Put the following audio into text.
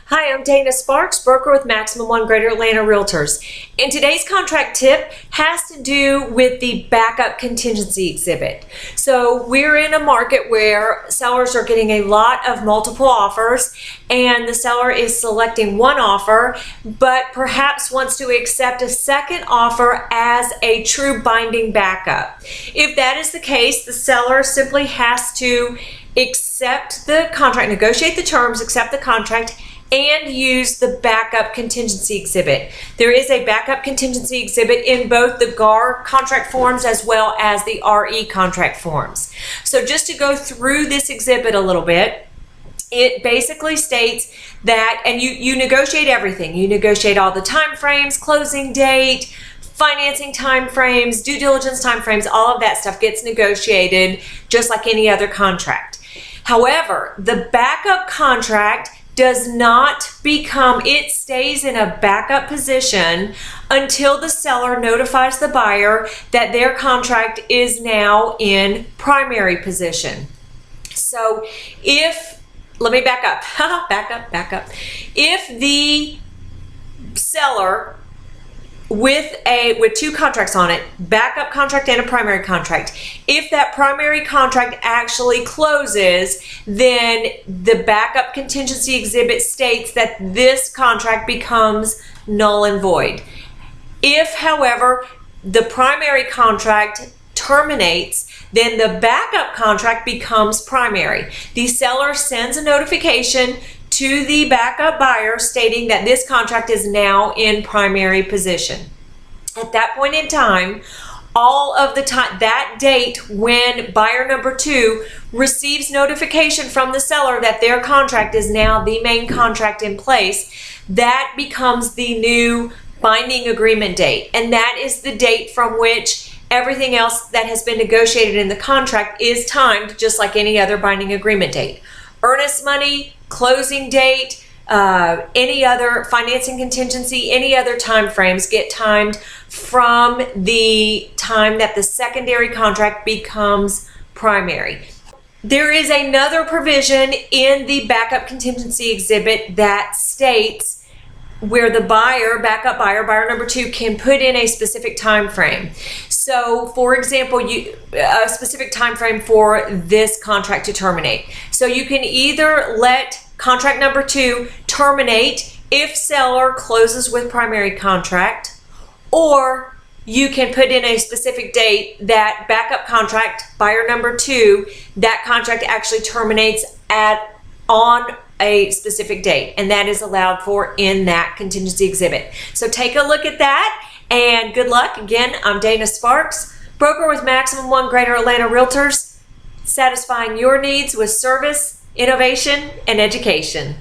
Hi, I'm Dana Sparks, broker with Maximum One Greater Atlanta Realtors. And today's contract tip has to do with the Back-Up Contingency Exhibit. So we're in a market where sellers are getting a lot of multiple offers, and the seller is selecting one offer, but perhaps wants to accept a second offer as a true binding backup. If that is the case, the seller simply has to accept the contract, negotiate the terms, accept the contract, and use the Back-Up Contingency Exhibit. There is a Back-Up Contingency Exhibit in both the GAR contract forms as well as the RE contract forms. So just to go through this exhibit a little bit, it basically states that, and you negotiate everything. You negotiate all the time frames, closing date, financing time frames, due diligence time frames, all of that stuff gets negotiated just like any other contract. However, the backup contract does not become, it stays in a backup position until the seller notifies the buyer that their contract is now in primary position. So let me back up, back up. If the seller with two contracts on it, backup contract and a primary contract, if that primary contract actually closes, then the Backup Contingency Exhibit states that this contract becomes null and void. If, however, the primary contract terminates, then the backup contract becomes primary. The seller sends a notification to the backup buyer stating that this contract is now in primary position. At that point in time, all of the time, that date when buyer number 2 receives notification from the seller that their contract is now the main contract in place, that becomes the new binding agreement date. And that is the date from which everything else that has been negotiated in the contract is timed just like any other binding agreement date. Earnest money, closing date, any other financing contingency, any other time frames get timed from the time that the secondary contract becomes primary. There is another provision in the Backup Contingency Exhibit that states where the buyer, backup buyer, buyer number 2, can put in a specific time frame. So, for example, a specific time frame for this contract to terminate. So you can either let contract number 2 terminate if seller closes with primary contract, or you can put in a specific date that backup contract, buyer number 2, that contract actually terminates on a specific date, and that is allowed for in that contingency exhibit. So take a look at that, and good luck. Again, I'm Dana Sparks, broker with Maximum One Greater Atlanta Realtors, satisfying your needs with service, innovation, and education.